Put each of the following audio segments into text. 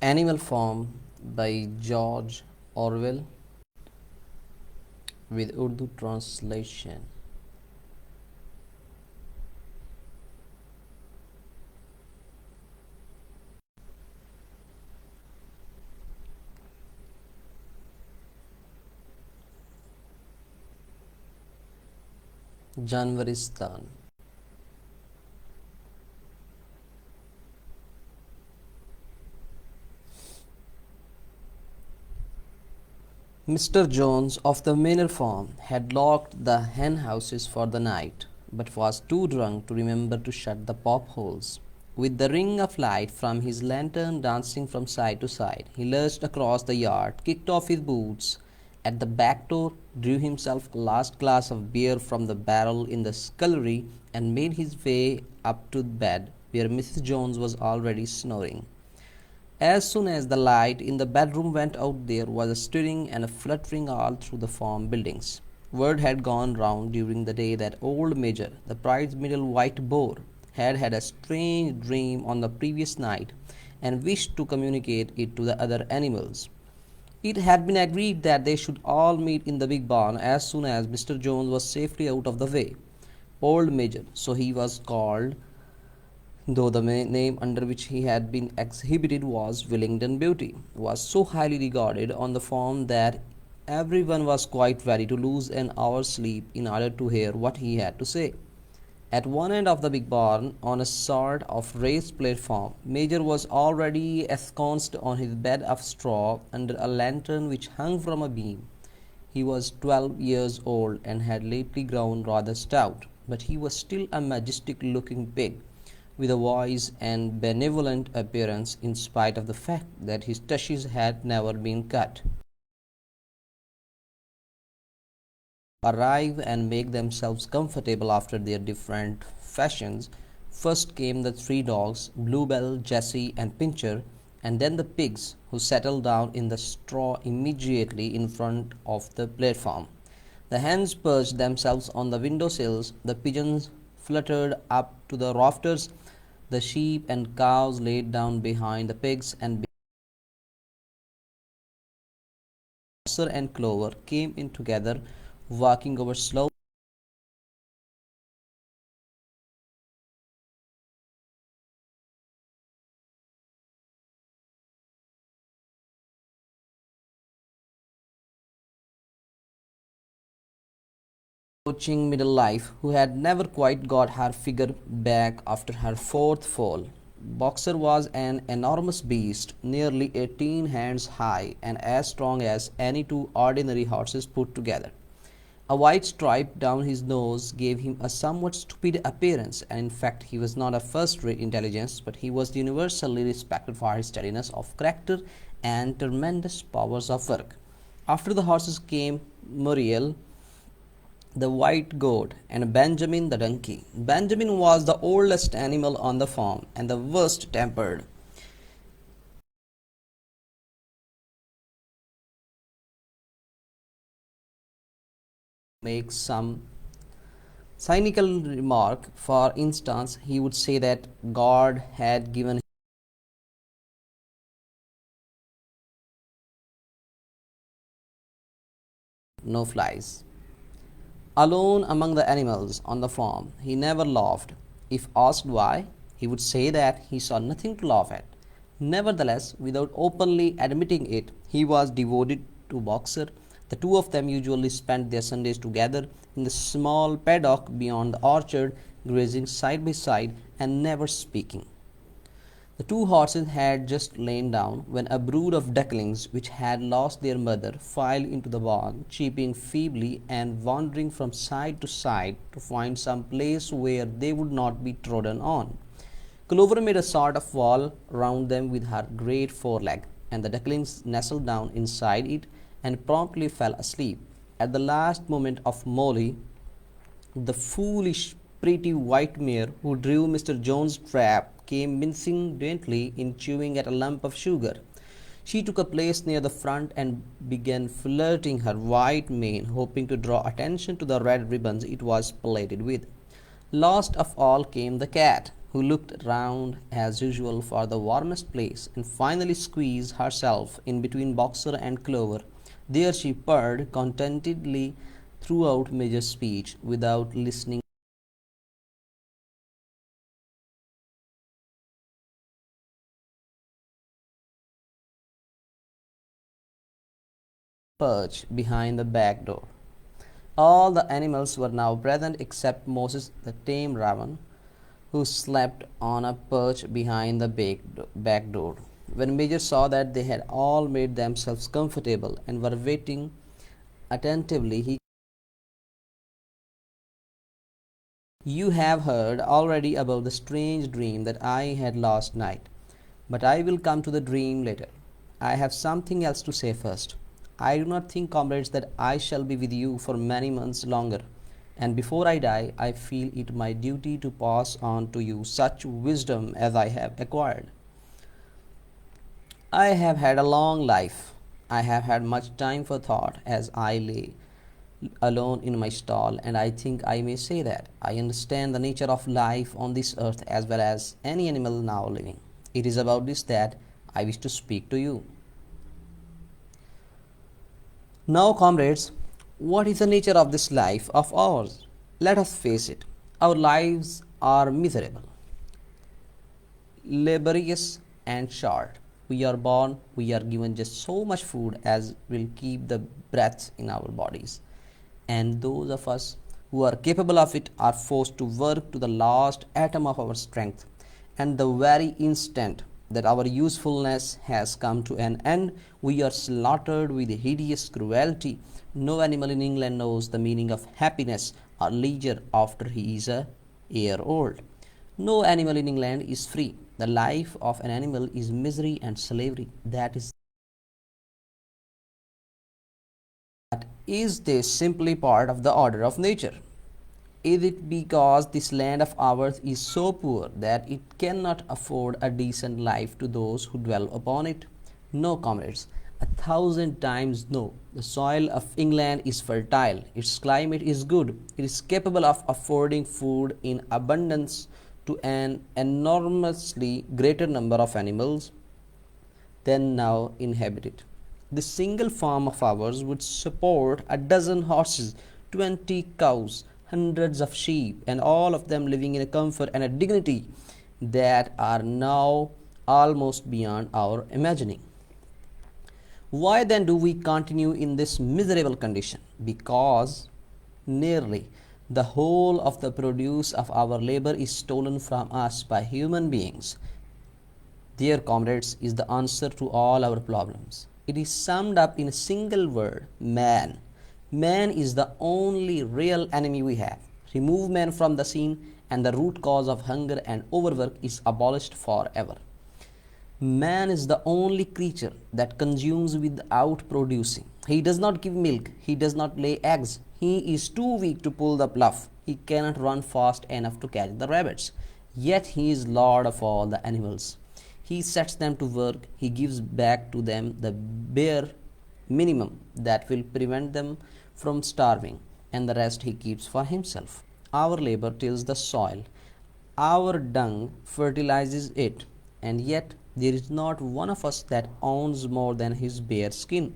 Animal Farm by George Orwell with Urdu translation. Janvaristan. Mr. Jones of the Manor Farm had locked the hen houses for the night, but was too drunk to remember to shut the pop holes. With the ring of light from his lantern dancing from side to side, he lurched across the yard, kicked off his boots at the back door, drew himself a last glass of beer from the barrel in the scullery, and made his way up to bed, where Mrs. Jones was already snoring. As soon as the light in the bedroom went out, there was a stirring and a fluttering all through the farm buildings. Word had gone round during the day that old Major, the pride's middle white boar, had had a strange dream on the previous night and wished to communicate it to the other animals. It had been agreed that they should all meet in the big barn as soon as Mr. Jones was safely out of the way. Old Major, so he was called, though the name under which he had been exhibited was Willingdon Beauty, was so highly regarded on the farm that everyone was quite ready to lose an hour's sleep in order to hear what he had to say. At one end of the big barn, on a sort of raised platform, Major was already ensconced on his bed of straw under a lantern which hung from a beam. He was 12 years old and had lately grown rather stout, but he was still a majestic-looking pig, with a wise and benevolent appearance in spite of the fact that his tushes had never been cut. Arrive and make themselves comfortable after their different fashions. First came the three dogs, Bluebell, Jessie, and Pincher, and then the pigs, who settled down in the straw immediately in front of the platform. The hens perched themselves on the window sills, the pigeons fluttered up to the rafters, the sheep and cows laid down behind the pigs, and Mopser and Clover came in together, walking over slow. Approaching middle life, who had never quite got her figure back after her fourth fall. Boxer was an enormous beast, nearly 18 hands high and as strong as any two ordinary horses put together. A white stripe down his nose gave him a somewhat stupid appearance, and in fact he was not a first-rate intelligence, but he was universally respected for his steadiness of character and tremendous powers of work. After the horses came Muriel, the white goat, and Benjamin the donkey. Benjamin was the oldest animal on the farm and the worst tempered. Make some cynical remark. For instance, he would say that God had given no flies. Alone among the animals on the farm, he never laughed. If asked why, he would say that he saw nothing to laugh at. Nevertheless, without openly admitting it, he was devoted to Boxer. The two of them usually spent their Sundays together in the small paddock beyond the orchard, grazing side by side and never speaking. The two horses had just lain down when a brood of ducklings, which had lost their mother, filed into the barn, cheeping feebly and wandering from side to side to find some place where they would not be trodden on. Clover made a sort of wall round them with her great foreleg, and the ducklings nestled down inside it and promptly fell asleep. At the last moment of Molly, the foolish, pretty white mare who drew Mr. Jones's trap came mincing daintily in chewing at a lump of sugar. She took a place near the front and began flirting her white mane, hoping to draw attention to the red ribbons it was plated with. Last of all came the cat, who looked round as usual for the warmest place and finally squeezed herself in between Boxer and Clover. There she purred contentedly throughout Major's speech without listening. Perch behind the back door. All the animals were now present except Moses the tame raven, who slept on a perch behind the back door. When Major saw that they had all made themselves comfortable and were waiting attentively, he You have heard already about the strange dream that I had last night, but I will come to the dream later. I have something else to say first. I do not think, comrades, that I shall be with you for many months longer, and before I die, I feel it my duty to pass on to you such wisdom as I have acquired. I have had a long life. I have had much time for thought as I lay alone in my stall, and I think I may say that I understand the nature of life on this earth as well as any animal now living. It is about this that I wish to speak to you. Now, comrades, what is the nature of this life of ours? Let us face it. Our lives are miserable, laborious, and short. We are born, we are given just so much food as will keep the breath in our bodies. And those of us who are capable of it are forced to work to the last atom of our strength. And the very instant that our usefulness has come to an end, we are slaughtered with hideous cruelty. No animal in England knows the meaning of happiness or leisure after he is a year old. No animal in England is free. The life of an animal is misery and slavery. Is this simply part of the order of nature? Is it because this land of ours is so poor that it cannot afford a decent life to those who dwell upon it? No, comrades, 1,000 times no. The soil of England is fertile, its climate is good, it is capable of affording food in abundance to an enormously greater number of animals than now inhabit it. The single farm of ours would support a dozen horses, 20 cows, hundreds of sheep, and all of them living in a comfort and a dignity that are now almost beyond our imagining. Why then do we continue in this miserable condition? Because nearly the whole of the produce of our labor is stolen from us by human beings. Dear comrades, is the answer to all our problems. It is summed up in a single word: man. Man is the only real enemy we have. Remove man from the scene, and the root cause of hunger and overwork is abolished forever. Man is the only creature that consumes without producing. He does not give milk, he does not lay eggs, he is too weak to pull the plough, he cannot run fast enough to catch the rabbits. Yet he is lord of all the animals. He sets them to work, he gives back to them the bare minimum that will prevent them from starving, and the rest he keeps for himself. Our labor tills the soil, our dung fertilizes it, and yet there is not one of us that owns more than his bare skin.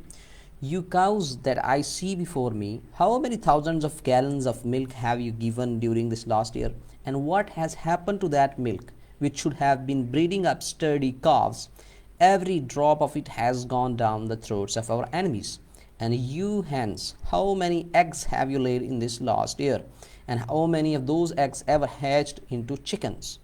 You cows that I see before me, how many thousands of gallons of milk have you given during this last year? And what has happened to that milk, which should have been breeding up sturdy calves? Every drop of it has gone down the throats of our enemies. And you hens, how many eggs have you laid in this last year? And how many of those eggs ever hatched into chickens?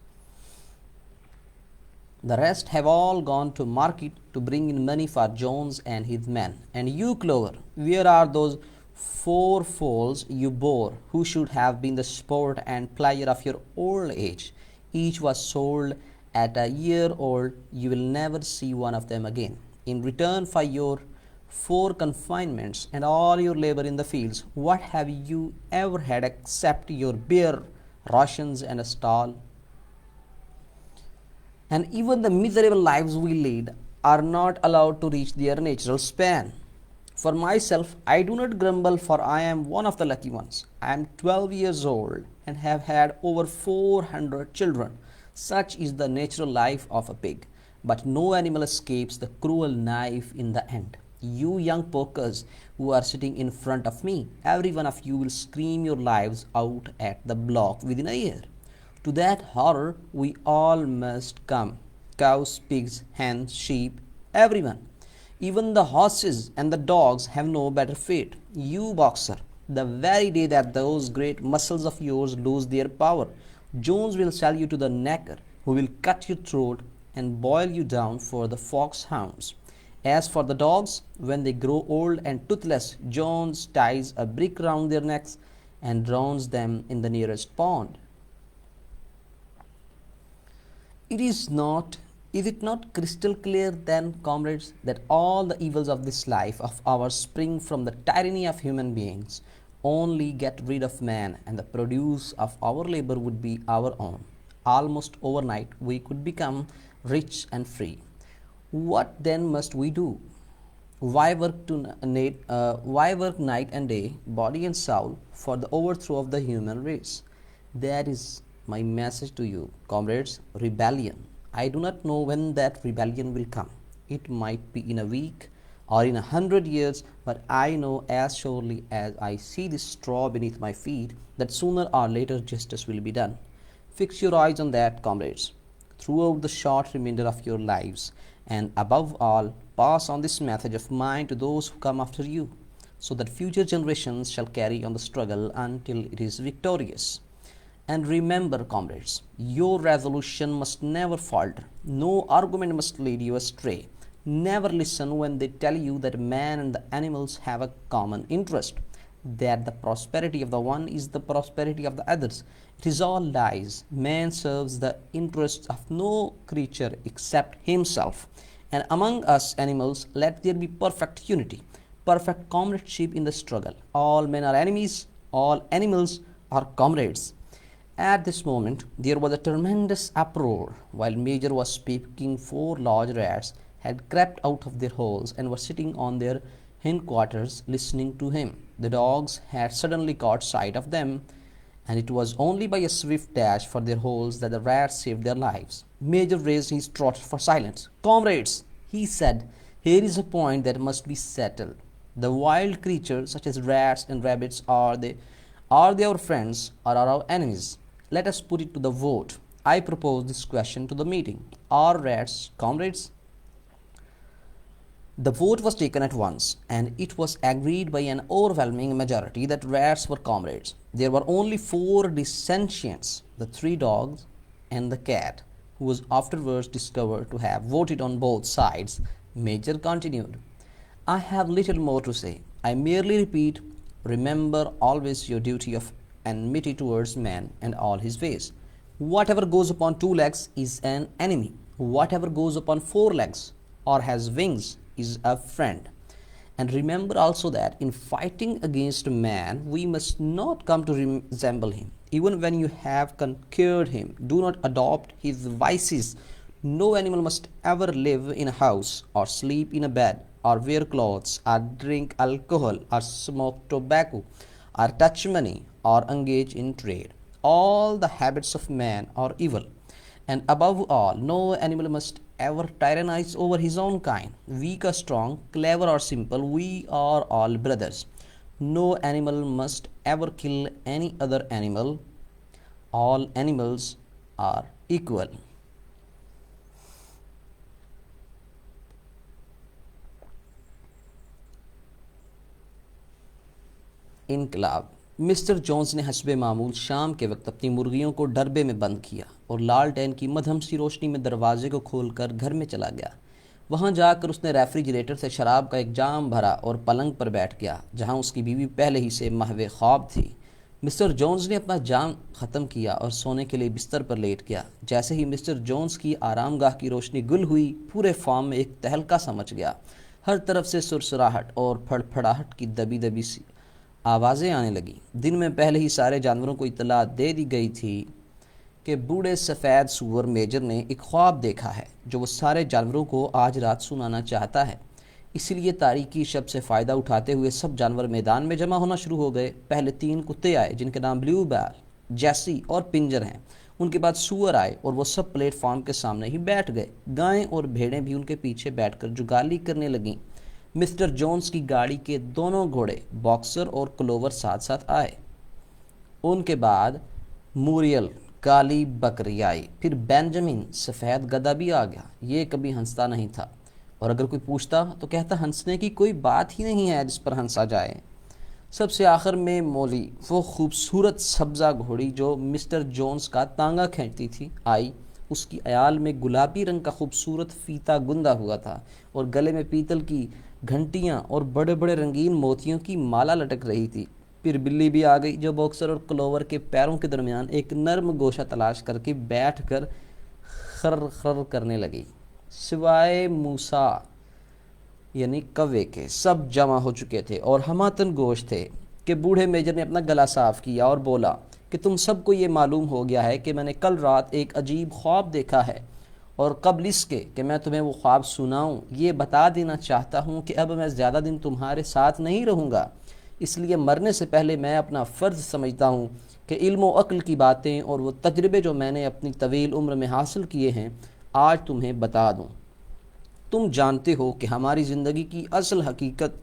The rest have all gone to market to bring in money for Jones and his men. And you, Clover, where are those 4 foals you bore, who should have been the sport and pleasure of your old age? Each was sold at a year old. You will never see one of them again. In return for your 4 confinements and all your labor in the fields, what have you ever had except your bare rations and a stall? And even the miserable lives we lead are not allowed to reach their natural span. For myself, I do not grumble, for I am one of the lucky ones. I am 12 years old and have had over 400 children. Such is the natural life of a pig, but no animal escapes the cruel knife in the end. You young porkers who are sitting in front of me, every one of you will scream your lives out at the block within a year. To that horror we all must come, cows, pigs, hens, sheep, everyone. Even the horses and the dogs have no better fate. You boxer, the very day that those great muscles of yours lose their power, Jones will sell you to the knacker, who will cut your throat and boil you down for the foxhounds. As for the dogs, when they grow old and toothless, Jones ties a brick round their necks and drowns them in the nearest pond. It is not, is it not crystal clear then, comrades, that all the evils of this life of ours spring from the tyranny of human beings? Only get rid of man, and the produce of our labor would be our own. Almost overnight, we could become rich and free. What then must we do? Why work night and day, body and soul, for the overthrow of the human race? That is my message to you, comrades. Rebellion. I do not know when that rebellion will come. It might be in a week or in 100 years, but I know as surely as I see this straw beneath my feet that sooner or later justice will be done. Fix your eyes on that, comrades, throughout the short remainder of your lives, and above all, pass on this message of mine to those who come after you, so that future generations shall carry on the struggle until it is victorious. And remember, comrades, your resolution must never falter. No argument must lead you astray. Never listen when they tell you that man and the animals have a common interest, that the prosperity of the one is the prosperity of the others. It is all lies. Man serves the interests of no creature except himself. And among us animals, let there be perfect unity, perfect comradeship in the struggle. All men are enemies, all animals are comrades. At this moment, there was a tremendous uproar. While Major was speaking, 4 large rats had crept out of their holes and were sitting on their hindquarters listening to him. The dogs had suddenly caught sight of them, and it was only by a swift dash for their holes that the rats saved their lives. Major raised his trot for silence. Comrades, he said, here is a point that must be settled. The wild creatures, such as rats and rabbits, are they our friends or are our enemies? Let us put it to the vote. I propose this question to the meeting. Are rats comrades? The vote was taken at once, and it was agreed by an overwhelming majority that rats were comrades. There were only 4 dissentients, the 3 dogs and the cat, who was afterwards discovered to have voted on both sides. Major continued, I have little more to say. I merely repeat, remember always your duty of enmity towards man and all his ways. Whatever goes upon 2 legs is an enemy. Whatever goes upon 4 legs or has wings is a friend. And remember also that in fighting against man, we must not come to resemble him. Even when you have conquered him, do not adopt his vices. No animal must ever live in a house, or sleep in a bed, or wear clothes, or drink alcohol, or smoke tobacco, or touch money, or engage in trade. All the habits of man are evil. And above all, no animal must ever tyrannize over his own kind. Weak or strong, clever or simple, we are all brothers. No animal must ever kill any other animal. All animals are equal. इनकलाब। Mister Jones ने हस्बे मामूल शाम के वक्त अपनी मुर्गियों को Derby में बंद किया और लालटेन की मध्यम सी रोशनी में दरवाजे को खोलकर घर में चला गया। वहां जाकर उसने रेफ्रिजरेटर से शराब का एक जाम भरा और पलंग पर बैठ गया, जहां उसकी बीवी पहले ही से महवे ख्वाब थी। मिस्टर जोन्स ने अपना जाम ख़त्म किया और सोने के लिए बिस्तर पर लेट गया। जैसे ही मिस्टर जोन्स की आरामगाह की रोशनी गुल हुई, पूरे फार्म में एक तहलका सा मच गया। हर तरफ से सुरसराहट और फड़फड़ाहट की दबी दबी सी आवाज़ें आने लगी। दिन में पहले ही सारे जानवरों को इत्तला दे दी गई थी कि बूढ़े सफ़ेद सूअर मेजर ने एक ख्वाब देखा है जो वो सारे जानवरों को आज रात सुनाना चाहता है। इसीलिए तारीकी शब से फ़ायदा उठाते हुए सब जानवर मैदान में जमा होना शुरू हो गए। पहले 3 कुत्ते आए जिनके नाम ब्लू बैल, जैसी और पिंजर हैं। ان کے بعد سور آئے اور وہ سب پلیٹ فارم کے سامنے ہی بیٹھ گئے۔ گائیں اور بھیڑیں بھی ان کے پیچھے بیٹھ کر جگالی کرنے لگیں۔ مسٹر جونز کی گاڑی کے دونوں گھوڑے باکسر اور کلوور ساتھ ساتھ آئے۔ ان کے بعد موریل کالی بکری آئی، پھر بینجامن سفید گدھا بھی آ گیا۔ یہ کبھی ہنستا نہیں تھا، اور اگر کوئی پوچھتا تو کہتا ہنسنے کی کوئی بات ہی نہیں ہے جس پر ہنسا جائے۔ سب سے آخر میں مولی، وہ خوبصورت سبزہ گھوڑی جو مسٹر جونز کا تانگا کھینچتی تھی، آئی۔ اس کی عیال میں گلابی رنگ کا خوبصورت فیتا گندہ ہوا تھا اور گلے میں پیتل کی گھنٹیاں اور بڑے بڑے رنگین موتیوں کی مالا لٹک رہی تھی۔ پھر بلی بھی آ گئی جو باکسر اور کلوور کے پیروں کے درمیان ایک نرم گوشہ تلاش کر کے بیٹھ کر خر خر کرنے لگی۔ سوائے موسیٰ یعنی کوے کے سب جمع ہو چکے تھے اور ہماتن گوش تھے کہ بوڑھے میجر نے اپنا گلا صاف کیا اور بولا کہ تم سب کو یہ معلوم ہو گیا ہے کہ میں نے کل رات ایک عجیب خواب دیکھا ہے، اور قبل اس کے کہ میں تمہیں وہ خواب سناؤں یہ بتا دینا چاہتا ہوں کہ اب میں زیادہ دن تمہارے ساتھ نہیں رہوں گا، اس لیے مرنے سے پہلے میں اپنا فرض سمجھتا ہوں کہ علم و عقل کی باتیں اور وہ تجربے جو میں نے اپنی طویل عمر میں حاصل کیے ہیں آج تمہیں بتا دوں۔ تم جانتے ہو کہ ہماری زندگی کی اصل حقیقت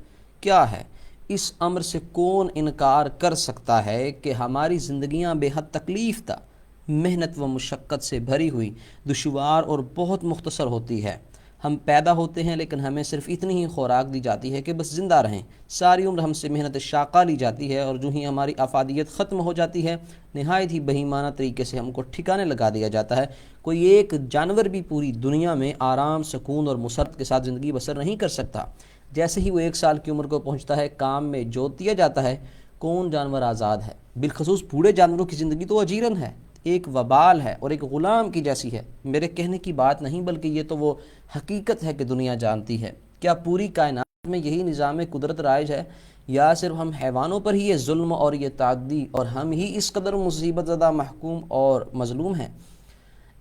کیا ہے۔ اس امر سے کون انکار کر سکتا ہے کہ ہماری زندگیاں بے حد تکلیف دہ، محنت و مشقت سے بھری ہوئی، دشوار اور بہت مختصر ہوتی ہے۔ ہم پیدا ہوتے ہیں لیکن ہمیں صرف اتنی ہی خوراک دی جاتی ہے کہ بس زندہ رہیں۔ ساری عمر ہم سے محنت شاقہ لی جاتی ہے، اور جو ہی ہماری افادیت ختم ہو جاتی ہے نہایت ہی بہیمانہ طریقے سے ہم کو ٹھکانے لگا دیا جاتا ہے۔ کوئی ایک جانور بھی پوری دنیا میں آرام، سکون اور مسرت کے ساتھ زندگی بسر نہیں کر سکتا۔ جیسے ہی وہ 1 سال کی عمر کو پہنچتا ہے کام میں جوت دیا جاتا ہے۔ کون جانور آزاد ہے؟ بالخصوص بوڑھے جانوروں کی زندگی تو اجیرن ہے، ایک وبال ہے اور ایک غلام کی جیسی ہے۔ میرے کہنے کی بات نہیں بلکہ یہ تو وہ حقیقت ہے کہ دنیا جانتی ہے۔ کیا پوری کائنات میں یہی نظام قدرت رائج ہے، یا صرف ہم حیوانوں پر ہی یہ ظلم اور یہ تعدی اور ہم ہی اس قدر مصیبت زدہ، محکوم اور مظلوم ہیں؟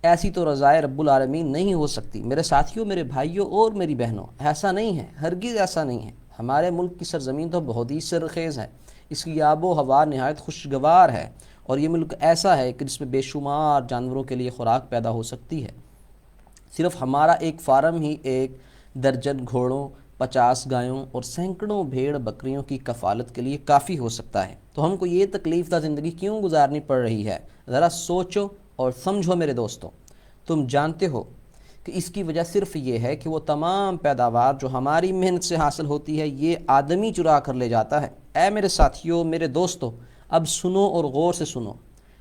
ایسی تو رضائے رب العالمین نہیں ہو سکتی۔ میرے ساتھیوں، میرے بھائیوں اور میری بہنوں، ایسا نہیں ہے، ہرگز ایسا نہیں ہے۔ ہمارے ملک کی سرزمین تو بہت ہی سرخیز ہے، اس کی آب و ہوا نہایت خوشگوار ہے، اور یہ ملک ایسا ہے کہ جس میں بے شمار جانوروں کے لیے خوراک پیدا ہو سکتی ہے۔ صرف ہمارا ایک فارم ہی 1 درجن گھوڑوں، 50 گایوں اور سینکڑوں بھیڑ بکریوں کی کفالت کے لیے کافی ہو سکتا ہے۔ تو ہم کو یہ تکلیف دہ زندگی کیوں گزارنی پڑ رہی ہے؟ ذرا سوچو اور سمجھو میرے دوستوں۔ تم جانتے ہو کہ اس کی وجہ صرف یہ ہے کہ وہ تمام پیداوار جو ہماری محنت سے حاصل ہوتی ہے یہ آدمی چرا کر لے جاتا ہے۔ اے میرے ساتھیوں، میرے دوستوں، اب سنو اور غور سے سنو۔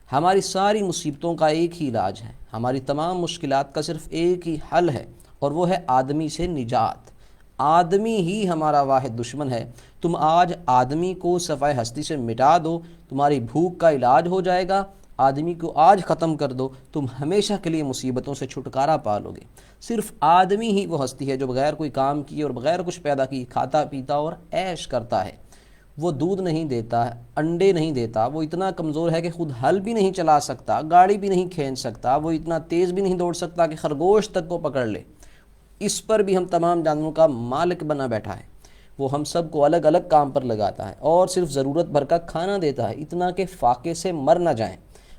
ہماری ساری مصیبتوں کا ایک ہی علاج ہے، ہماری تمام مشکلات کا صرف ایک ہی حل ہے، اور وہ ہے آدمی سے نجات۔ آدمی ہی ہمارا واحد دشمن ہے۔ تم آج آدمی کو صفحہ ہستی سے مٹا دو، تمہاری بھوک کا علاج ہو جائے گا۔ آدمی کو آج ختم کر دو، تم ہمیشہ کے لیے مصیبتوں سے چھٹکارا پا لو گے۔ صرف آدمی ہی وہ ہستی ہے جو بغیر کوئی کام کیے اور بغیر کچھ پیدا کیے کھاتا پیتا اور عیش کرتا ہے۔ وہ دودھ نہیں دیتا، انڈے نہیں دیتا، وہ اتنا کمزور ہے کہ خود ہل بھی نہیں چلا سکتا، گاڑی بھی نہیں کھینچ سکتا، وہ اتنا تیز بھی نہیں دوڑ سکتا کہ خرگوش تک کو پکڑ لے۔ اس پر بھی ہم تمام جانوروں کا مالک بنا بیٹھا ہے۔ وہ ہم سب کو الگ الگ کام پر لگاتا ہے اور صرف ضرورت بھر کا کھانا دیتا ہے، اتنا کہ فاقے سے مر نہ جائیں،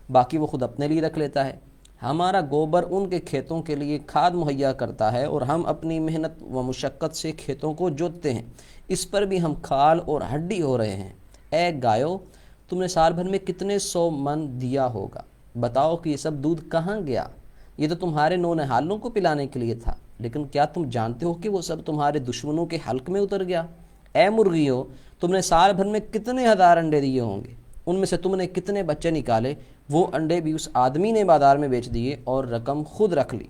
باقی وہ خود اپنے لیے رکھ لیتا ہے۔ ہمارا گوبر ان کے کھیتوں کے لیے کھاد مہیا کرتا ہے، اور ہم اپنی محنت و مشقت سے کھیتوں کو جوتتے ہیں، اس پر بھی ہم کھال اور ہڈی ہو رہے ہیں۔ اے گایو، تم نے سال بھر میں کتنے 100 من دیا ہوگا؟ بتاؤ کہ یہ سب دودھ کہاں گیا؟ یہ تو تمہارے نونہالوں کو پلانے کے لیے تھا، لیکن کیا تم جانتے ہو کہ وہ سب تمہارے دشمنوں کے حلق میں اتر گیا؟ اے مرغیوں، تم نے سال بھر میں کتنے ہزار انڈے دیے ہوں گے؟ ان میں سے تم نے کتنے بچے نکالے؟ وہ انڈے بھی اس آدمی نے بازار میں بیچ دیے اور رقم خود رکھ لی۔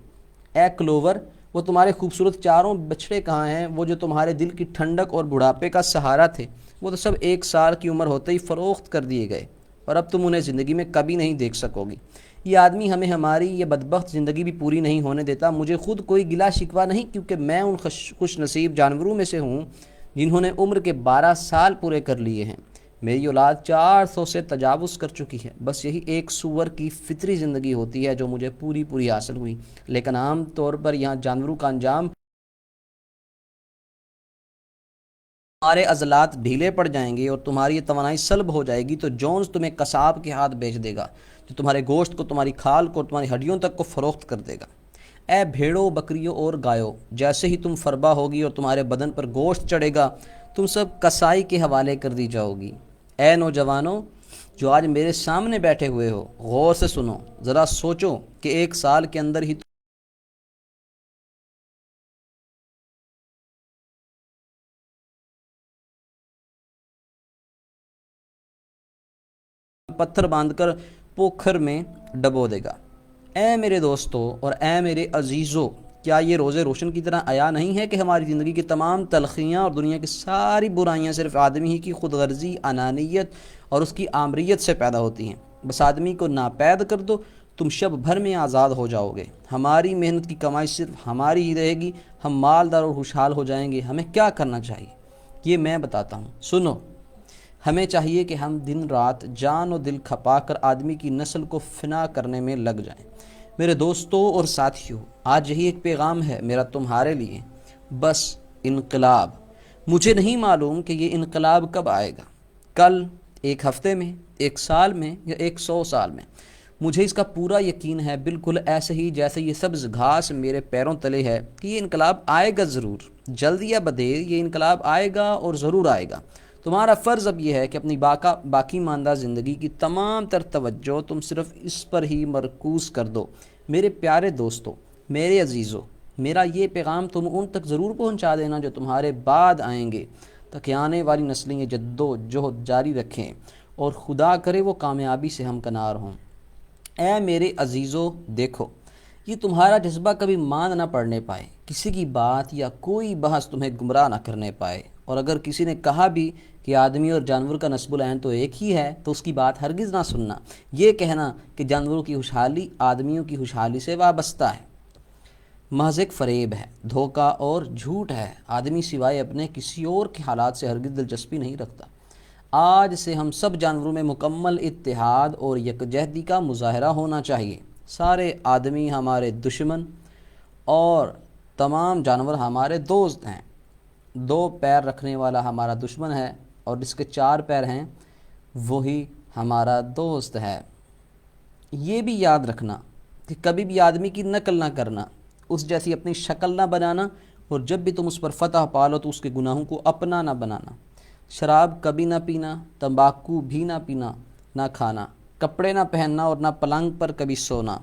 اے کلوور، وہ تمہارے خوبصورت 4 بچڑے کہاں ہیں؟ وہ جو تمہارے دل کی ٹھنڈک اور بڑھاپے کا سہارا تھے، وہ تو سب 1 سال کی عمر ہوتے ہی فروخت کر دیے گئے، اور اب تم انہیں زندگی میں کبھی نہیں دیکھ سکو گی۔ یہ آدمی ہمیں ہماری یہ بدبخت زندگی بھی پوری نہیں ہونے دیتا۔ مجھے خود کوئی گلا شکوہ نہیں، کیونکہ میں ان خوش نصیب جانوروں میں سے ہوں جنہوں نے عمر کے 12 سال پورے کر لیے ہیں۔ میری اولاد 400 سے تجاوز کر چکی ہے۔ بس یہی ایک سور کی فطری زندگی ہوتی ہے جو مجھے پوری حاصل ہوئی، لیکن عام طور پر یہاں جانوروں کا انجام تمہارے عضلات ڈھیلے پڑ جائیں گے اور تمہاری یہ توانائی سلب ہو جائے گی، تو جونز تمہیں قصاب کے ہاتھ بیچ دے گا۔ جو تمہارے گوشت کو، تمہاری کھال کو، تمہاری ہڈیوں تک کو فروخت کر دے گا۔ اے بھیڑوں، بکریوں اور گایوں، جیسے ہی تم فربا ہوگی اور تمہارے بدن پر گوشت چڑھے گا، تم سب کسائی کے حوالے کر دی جاؤ گی۔ اے نوجوانوں جو آج میرے سامنے بیٹھے ہوئے ہو، غور سے سنو، ذرا سوچو کہ 1 سال کے اندر ہی پتھر باندھ کر پوکھر میں ڈبو دے گا۔ اے میرے دوستو اور اے میرے عزیزو، کیا یہ روز روشن کی طرح عیاں نہیں ہے کہ ہماری زندگی کی تمام تلخیاں اور دنیا کی ساری برائیاں صرف آدمی ہی کی خود غرضی، انانیت اور اس کی آمریت سے پیدا ہوتی ہیں؟ بس آدمی کو ناپید کر دو، تم شب بھر میں آزاد ہو جاؤ گے۔ ہماری محنت کی کمائی صرف ہماری ہی رہے گی، ہم مالدار اور خوشحال ہو جائیں گے۔ ہمیں کیا کرنا چاہیے یہ میں بتاتا ہوں، سنو۔ ہمیں چاہیے کہ ہم دن رات جان و دل کھپا کر آدمی کی نسل کو فنا کرنے میں لگ جائیں۔ میرے دوستوں اور ساتھیوں، آج یہی ایک پیغام ہے میرا تمہارے لیے، بس انقلاب۔ مجھے نہیں معلوم کہ یہ انقلاب کب آئے گا، کل، 1 ہفتے میں، 1 سال میں یا 100 سال میں۔ مجھے اس کا پورا یقین ہے، بالکل ایسے ہی جیسے یہ سبز گھاس میرے پیروں تلے ہے، کہ یہ انقلاب آئے گا ضرور، جلد یا بدیر یہ انقلاب آئے گا اور ضرور آئے گا۔ تمہارا فرض اب یہ ہے کہ اپنی باقی ماندہ زندگی کی تمام تر توجہ تم صرف اس پر ہی مرکوز کر دو۔ میرے پیارے دوستو، میرے عزیزو، میرا یہ پیغام تم ان تک ضرور پہنچا دینا جو تمہارے بعد آئیں گے، تاکہ آنے والی نسلیں یہ جد و جہد جاری رکھیں اور خدا کرے وہ کامیابی سے ہمکنار ہوں۔ اے میرے عزیزو، دیکھو، یہ تمہارا جذبہ کبھی ماند نہ پڑنے پائے، کسی کی بات یا کوئی بحث تمہیں گمراہ نہ کرنے پائے، اور اگر کسی نے کہا بھی کہ آدمی اور جانور کا نسب العین تو ایک ہی ہے، تو اس کی بات ہرگز نہ سننا۔ یہ کہنا کہ جانوروں کی خوشحالی آدمیوں کی خوشحالی سے وابستہ ہے، محض ایک فریب ہے، دھوکہ اور جھوٹ ہے۔ آدمی سوائے اپنے کسی اور کے حالات سے ہرگز دلچسپی نہیں رکھتا۔ آج سے ہم سب جانوروں میں مکمل اتحاد اور یکجہتی کا مظاہرہ ہونا چاہیے۔ سارے آدمی ہمارے دشمن اور تمام جانور ہمارے دوست ہیں۔ 2 پیر رکھنے والا ہمارا دشمن ہے، اور جس کے 4 پیر ہیں وہی ہمارا دوست ہے۔ یہ بھی یاد رکھنا کہ کبھی بھی آدمی کی نقل نہ کرنا، اس جیسی اپنی شکل نہ بنانا، اور جب بھی تم اس پر فتح پالو تو اس کے گناہوں کو اپنا نہ بنانا۔ شراب کبھی نہ پینا، تمباکو بھی نہ پینا، نہ کھانا، کپڑے نہ پہننا اور نہ پلنگ پر کبھی سونا،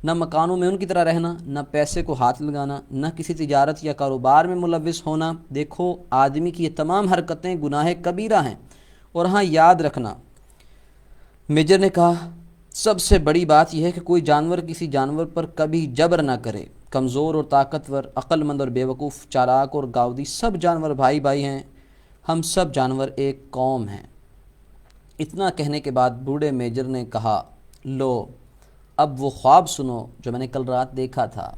نہ مکانوں میں ان کی طرح رہنا، نہ پیسے کو ہاتھ لگانا، نہ کسی تجارت یا کاروبار میں ملوث ہونا۔ دیکھو، آدمی کی یہ تمام حرکتیں گناہ کبیرہ ہیں۔ اور ہاں، یاد رکھنا، میجر نے کہا، سب سے بڑی بات یہ ہے کہ کوئی جانور کسی جانور پر کبھی جبر نہ کرے۔ کمزور اور طاقتور، عقل مند اور بیوقوف، چالاک اور گاؤدی، سب جانور بھائی بھائی ہیں، ہم سب جانور ایک قوم ہیں۔ اتنا کہنے کے بعد بوڑھے میجر نے کہا، لو، اب وہ خواب سنو جو میں نے کل رات دیکھا تھا۔